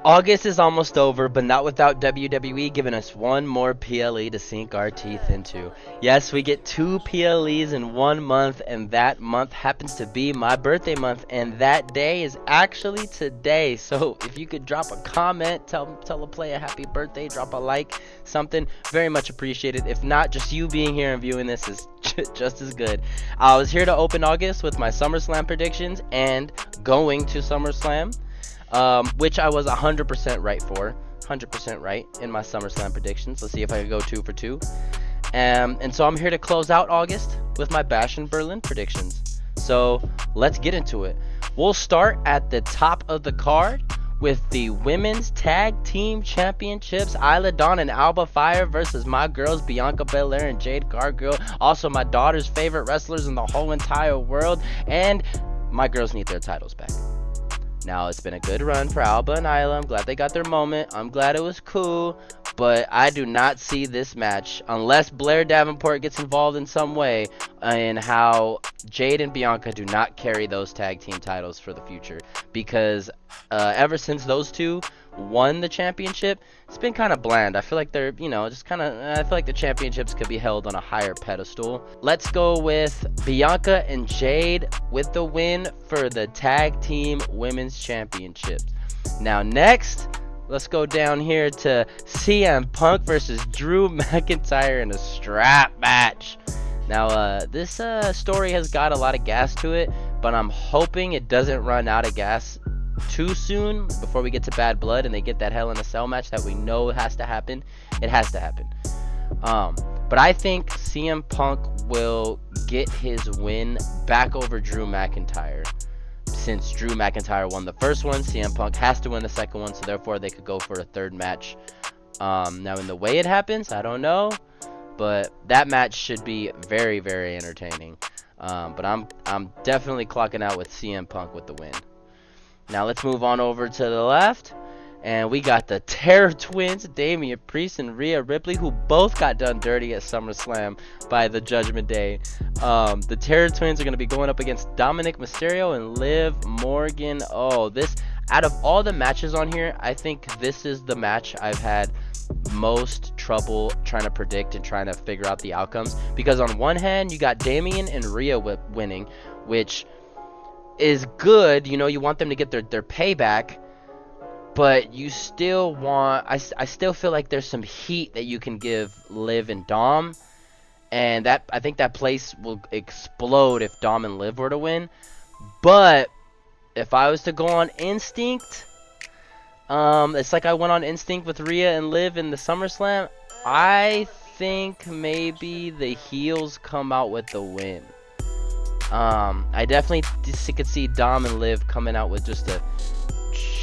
August is almost over, but not without WWE giving us one more PLE to sink our teeth into. Yes, we get two PLEs in 1 month, and that month happens to be my birthday month, and that day is actually today. So if you could drop a comment, tell a player happy birthday, drop a like, something, very much appreciated. If not, just you being here and viewing this is just as good. I was here to open August with my SummerSlam predictions and going to SummerSlam, which I was 100% right for. 100% right in my SummerSlam predictions. Let's see if I can go 2 for 2. And so I'm here to close out August with my Bash in Berlin predictions. So let's get into it. We'll start at the top of the card with the Women's Tag Team Championships. Isla Dawn and Alba Fire versus my girls Bianca Belair and Jade Cargill. Also my daughter's favorite wrestlers in the whole entire world. And my girls need their titles back. Now, it's been a good run for Alba and Isla. I'm glad they got their moment. I'm glad it was cool. But I do not see this match, unless Blair Davenport gets involved in some way, in how Jade and Bianca do not carry those tag team titles for the future. Because ever since those two won the championship, it's been kind of bland. I feel like they're, just kind of, I feel like the championships could be held on a higher pedestal. Let's go with Bianca and Jade with the win for the tag team women's championships. Now next, let's go down here to CM Punk versus Drew McIntyre in a strap match. Now, this story has got a lot of gas to it, but I'm hoping it doesn't run out of gas too soon before we get to Bad Blood and they get that Hell in a Cell match that we know has to happen. It has to happen. But I think CM Punk will get his win back over Drew McIntyre. Since Drew McIntyre won the first one, CM Punk has to win the second one, so therefore they could go for a third match. Now in the way it happens, I don't know, but that match should be very, very entertaining. But I'm definitely clocking out with CM Punk with the win. Now let's move on over to the left, and we got the Terror Twins, Damian Priest and Rhea Ripley, who both got done dirty at SummerSlam by the Judgment Day. The Terror Twins are going to be going up against Dominic Mysterio and Liv Morgan. Oh, this, out of all the matches on here, I think this is the match I've had most trouble trying to predict and trying to figure out the outcomes. Because on one hand, you got Damian and Rhea winning, which is good. You want them to get their payback, but you still want, I still feel like there's some heat that you can give Liv and Dom, and that, I think that place will explode if Dom and Liv were to win. But if I was to go on instinct, it's like I went on instinct with Rhea and Liv in the SummerSlam. I think maybe the heels come out with the win. I definitely could see Dom and Liv coming out with just a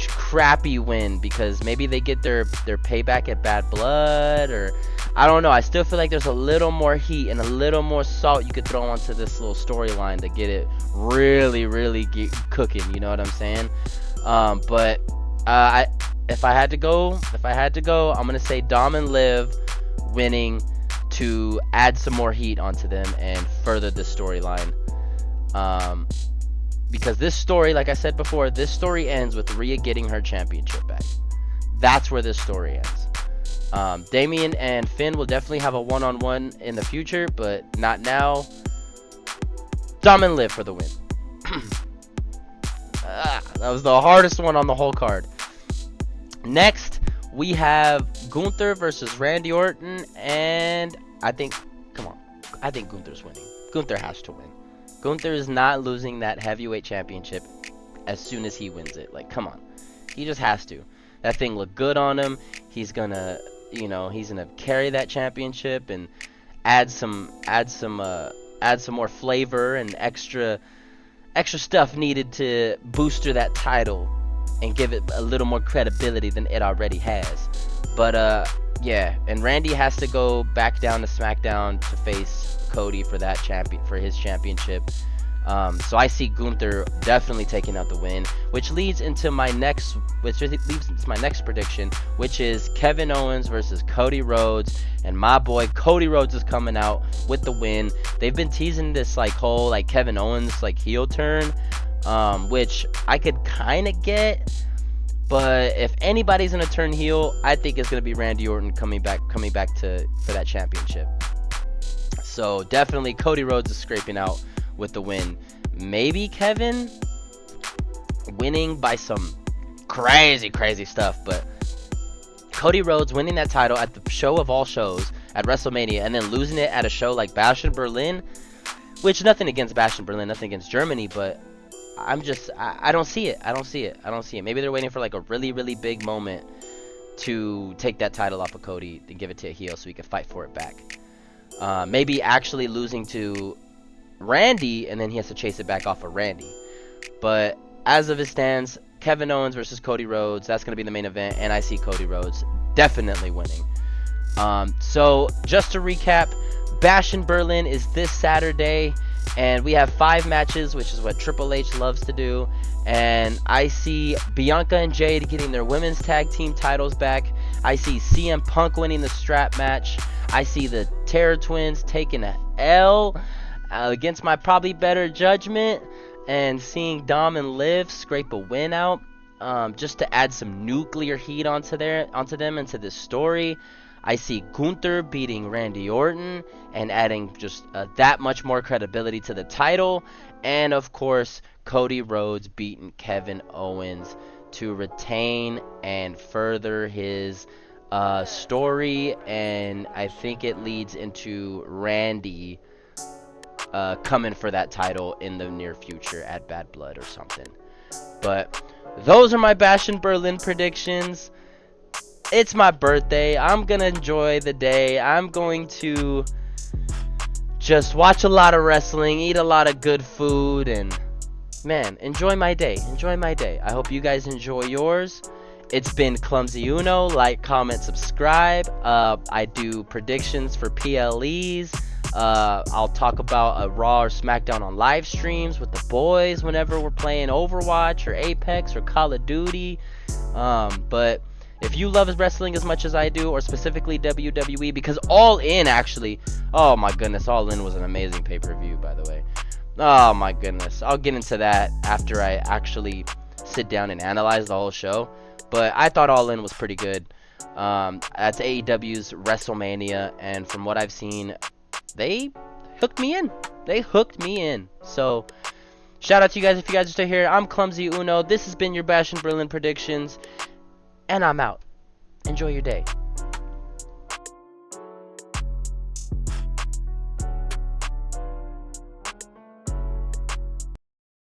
crappy win, because maybe they get their payback at Bad Blood, or I don't know. I still feel like there's a little more heat and a little more salt you could throw onto this little storyline to get it really, really cooking. You know what I'm saying? But if I had to go, I'm gonna say Dom and Liv winning to add some more heat onto them and further the storyline. Because this story, like I said before, this story ends with Rhea getting her championship back. That's where this story ends. Damian and Finn will definitely have a one-on-one in the future, but not now. Dom and Liv for the win. That was the hardest one on the whole card. Next, we have Gunther versus Randy Orton, and I think Gunther's winning. Gunther has to win. Gunther is not losing that heavyweight championship as soon as he wins it. Like, come on. He just has to. That thing looked good on him. He's gonna, he's gonna carry that championship and add some more flavor and extra stuff needed to booster that title and give it a little more credibility than it already has. But yeah, and Randy has to go back down to SmackDown to face Cody for his championship. So I see Gunther definitely taking out the win, which leads into my next prediction, which is Kevin Owens versus Cody Rhodes, and my boy Cody Rhodes is coming out with the win. They've been teasing this whole Kevin Owens heel turn, which I could kind of get, But if anybody's gonna turn heel, I think it's gonna be Randy Orton coming back for that championship. So definitely Cody Rhodes is scraping out with the win. Maybe Kevin winning by some crazy stuff, but Cody Rhodes winning that title at the show of all shows at WrestleMania, and then losing it at a show like Bash in Berlin, which nothing against Bash in Berlin, nothing against Germany, but I don't see it. I don't see it. Maybe they're waiting for like a really big moment to take that title off of Cody and give it to a heel so he can fight for it back. Maybe actually losing to Randy, and then he has to chase it back off of Randy. But as of it stands, Kevin Owens versus Cody Rhodes, that's going to be the main event, and I see Cody Rhodes definitely winning. So just to recap, Bash in Berlin is this Saturday, and we have 5 matches, which is what Triple H loves to do. And I see Bianca and Jade getting their women's tag team titles back. I see CM Punk winning the strap match. I see the Terror Twins taking a L against my probably better judgment, and seeing Dom and Liv scrape a win out, just to add some nuclear heat onto them into this story. I see Gunther beating Randy Orton and adding just that much more credibility to the title. And of course, Cody Rhodes beating Kevin Owens to retain and further his story. And I think it leads into Randy coming for that title in the near future at Bad Blood or something. But those are my Bash in Berlin predictions. It's my birthday. I'm gonna enjoy the day. I'm going to just watch a lot of wrestling, eat a lot of good food, and man, enjoy my day. I hope you guys enjoy yours. It's been Clumzyuno. Like, comment, subscribe. I do predictions for PLEs. I'll talk about a Raw or SmackDown on live streams with the boys whenever we're playing Overwatch or Apex or Call of Duty. But if you love wrestling as much as I do, or specifically WWE, because All In actually, oh my goodness, All In was an amazing pay-per-view, by the way. Oh my goodness, I'll get into that after I actually sit down and analyze the whole show. But I thought All In was pretty good. That's AEW's WrestleMania, and from what I've seen, they hooked me in. So shout out to you guys if you guys are still here. I'm Clumzyuno. This has been your Bash in Berlin predictions, and I'm out. Enjoy your day.